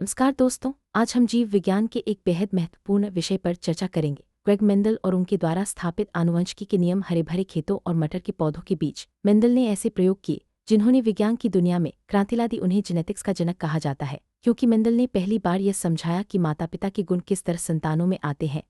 नमस्कार दोस्तों, आज हम जीव विज्ञान के एक बेहद महत्वपूर्ण विषय पर चर्चा करेंगे। ग्रेग मेंडल और उनके द्वारा स्थापित आनुवंशिकी के नियम। हरे भरे खेतों और मटर के पौधों के बीच मेंडल ने ऐसे प्रयोग किए जिन्होंने विज्ञान की दुनिया में क्रांति ला दी। उन्हें जेनेटिक्स का जनक कहा जाता है क्योंकि मेंडल ने पहली बार यह समझाया कि माता पिता के गुण किस तरह संतानों में आते हैं।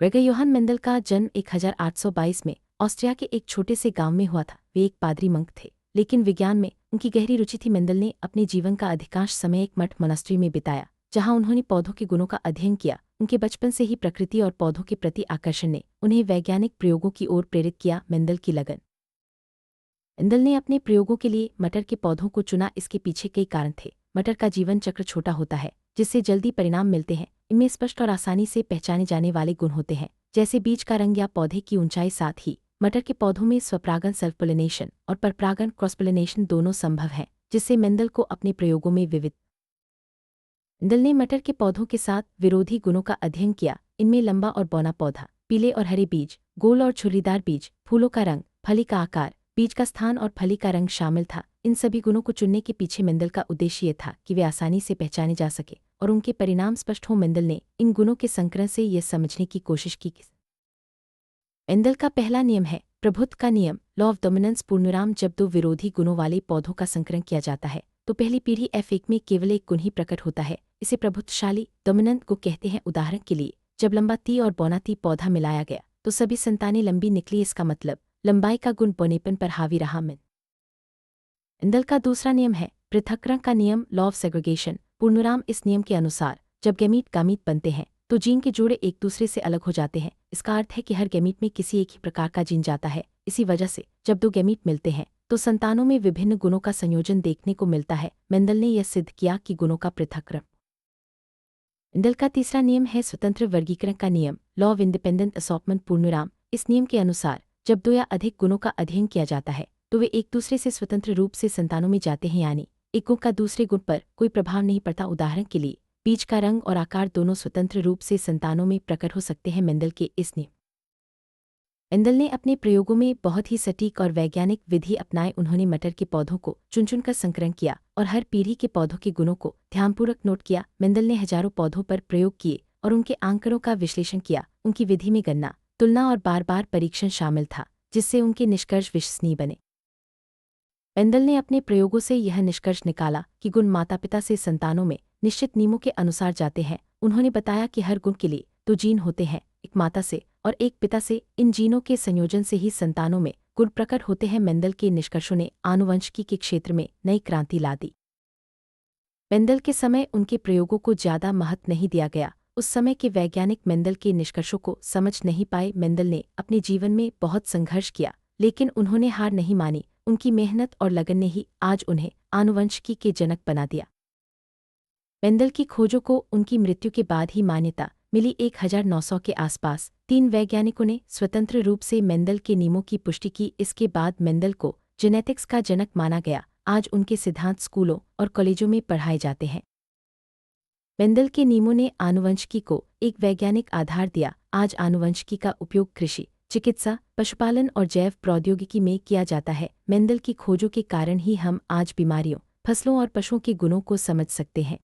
ग्रेगर योहान मेंडल का जन्म 1822 में ऑस्ट्रिया के एक छोटे से गांव में हुआ था। वे एक पादरी मंक थे, लेकिन विज्ञान में उनकी गहरी रुचि थी। मेंडल ने अपने जीवन का अधिकांश समय एक मठ मोनास्ट्री में बिताया, जहां उन्होंने पौधों के गुणों का अध्ययन किया। उनके बचपन से ही प्रकृति और पौधों के प्रति आकर्षण ने उन्हें वैज्ञानिक प्रयोगों की ओर प्रेरित किया। मेंडल की लगन। मेंडल ने अपने प्रयोगों के लिए मटर के पौधों को चुना। इसके पीछे कई कारण थे। मटर का जीवन चक्र छोटा होता है, जिससे जल्दी परिणाम मिलते हैं। इनमें स्पष्ट और आसानी से पहचाने जाने वाले गुण होते हैं, जैसे बीज का रंग या पौधे की ऊंचाई। साथ ही मटर के पौधों में स्वपरागण सेल्फ पोलिनेशन और परपरागण क्रॉस पोलिनेशन दोनों संभव हैं, जिससे मेंडल को अपने प्रयोगों में विविध। मेंडल ने मटर के पौधों के साथ विरोधी गुणों का अध्ययन किया। इनमें लंबा और बौना पौधा, पीले और हरे बीज, गोल और छुरीदार बीज, फूलों का रंग, फली का आकार, बीज का स्थान और फली का रंग शामिल था। इन सभी गुणों को चुनने के पीछे मेंडल का उद्देश्य यह था कि वे आसानी से पहचाने जा सके और उनके परिणाम स्पष्ट हो। मेंडल ने इन गुणों के संकरण से यह समझने की कोशिश की। मेंडल का पहला नियम है प्रभुत्व का नियम, लॉ ऑफ डोमिनेंस। पूर्णविराम। जब दो विरोधी गुणों वाले पौधों का संकरण किया जाता है तो पहली पीढ़ी F1 में केवल एक गुण ही प्रकट होता है। इसे प्रभुत्वशाली डोमिनेंट को कहते हैं। उदाहरण के लिए, जब लंबा ती और बौना ती पौधा मिलाया गया तो सभी संतानें लंबी निकली। इसका मतलब लंबाई का गुण बौनेपन पर हावी रहा। मेंडल का दूसरा नियम है पृथक्करण का नियम, लॉ ऑफ सेग्रीगेशन। पूर्णविराम। इस नियम के अनुसार जब गैमीट गामीट बनते हैं तो जीन के जोड़े एक दूसरे से अलग हो जाते हैं। इसका अर्थ है कि हर गैमीट में किसी एक ही प्रकार का जीन जाता है। इसी वजह से जब दो गैमीट मिलते हैं तो संतानों में विभिन्न गुणों का संयोजन देखने को मिलता है। मेंडल ने यह सिद्ध किया कि गुणों का पृथक्करण। मेंडल का तीसरा नियम है स्वतंत्र वर्गीकरण का नियम, लॉ ऑफ इंडिपेंडेंट असॉर्टमेंट। पूर्णविराम। इस नियम के अनुसार जब दो या अधिक गुणों का अध्ययन किया जाता है तो वे एक दूसरे से स्वतंत्र रूप से संतानों में जाते हैं, यानी एक गुण का दूसरे गुण पर कोई प्रभाव नहीं पड़ता। उदाहरण के लिए, बीज का रंग और आकार दोनों स्वतंत्र रूप से संतानों में प्रकट हो सकते हैं। मेंडल के इस नियम। मेंडल ने अपने प्रयोगों में बहुत ही सटीक और वैज्ञानिक विधि अपनाए। उन्होंने मटर के पौधों को चुन चुनकर संकरण किया और हर पीढ़ी के पौधों के गुणों को ध्यानपूर्वक नोट किया। मेंडल ने हजारों पौधों पर प्रयोग किए और उनके आंकड़ों का विश्लेषण किया। उनकी विधि में गणना, तुलना और बार बार परीक्षण शामिल था, जिससे उनके निष्कर्ष विश्वसनीय बने। मेंडल ने अपने प्रयोगों से यह निष्कर्ष निकाला कि गुण माता पिता से संतानों में निश्चित नियमों के अनुसार जाते हैं। उन्होंने बताया कि हर गुण के लिए दो जीन होते हैं, एक माता से और एक पिता से। इन जीनों के संयोजन से ही संतानों में गुण प्रकट होते हैं। मेंडल के निष्कर्षों ने आनुवंशिकी के क्षेत्र में नई क्रांति ला दी। मेंडल के समय उनके प्रयोगों को ज्यादा महत्व नहीं दिया गया। उस समय के वैज्ञानिक मेंडल के निष्कर्षों को समझ नहीं पाए। मेंडल ने अपने जीवन में बहुत संघर्ष किया, लेकिन उन्होंने हार नहीं मानी। उनकी मेहनत और लगन ने ही आज उन्हें आनुवंशिकी के जनक बना दिया। मेंडल की खोजों को उनकी मृत्यु के बाद ही मान्यता मिली। 1900 के आसपास 3 वैज्ञानिकों ने स्वतंत्र रूप से मेंडल के नियमों की पुष्टि की। इसके बाद मेंडल को जेनेटिक्स का जनक माना गया। आज उनके सिद्धांत स्कूलों और कॉलेजों में पढ़ाए जाते हैं। मेंडल के नियमों ने आनुवंशिकी को एक वैज्ञानिक आधार दिया। आज आनुवंशिकी का उपयोग कृषि, चिकित्सा, पशुपालन और जैव प्रौद्योगिकी में किया जाता है। मेंडल की खोजों के कारण ही हम आज बीमारियों, फसलों और पशुओं के गुणों को समझ सकते हैं।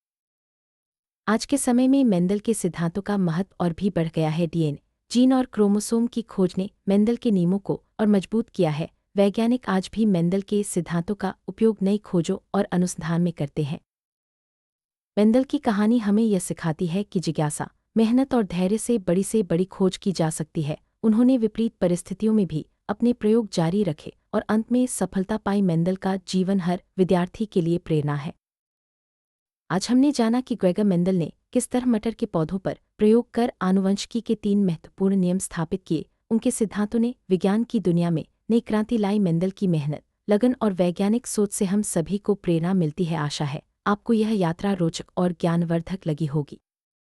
आज के समय में मेंडल के सिद्धांतों का महत्व और भी बढ़ गया है। डीएनए, जीन और क्रोमोसोम की खोज ने मेंडल के नियमों को और मजबूत किया है। वैज्ञानिक आज भी मेंडल के सिद्धांतों का उपयोग नई खोजों और अनुसंधान में करते हैं। मेंडल की कहानी हमें यह सिखाती है कि जिज्ञासा, मेहनत और धैर्य से बड़ी खोज की जा सकती है। उन्होंने विपरीत परिस्थितियों में भी अपने प्रयोग जारी रखे और अंत में सफलता पाई। मेंडल का जीवन हर विद्यार्थी के लिए प्रेरणा है। आज हमने जाना कि ग्रेगर मेंडल ने किस तरह मटर के पौधों पर प्रयोग कर आनुवंशिकी के 3 महत्वपूर्ण नियम स्थापित किए। उनके सिद्धांतों ने विज्ञान की दुनिया में नई क्रांति लाई। मेंडल की मेहनत, लगन और वैज्ञानिक सोच से हम सभी को प्रेरणा मिलती है। आशा है आपको यह यात्रा रोचक और ज्ञानवर्धक लगी होगी।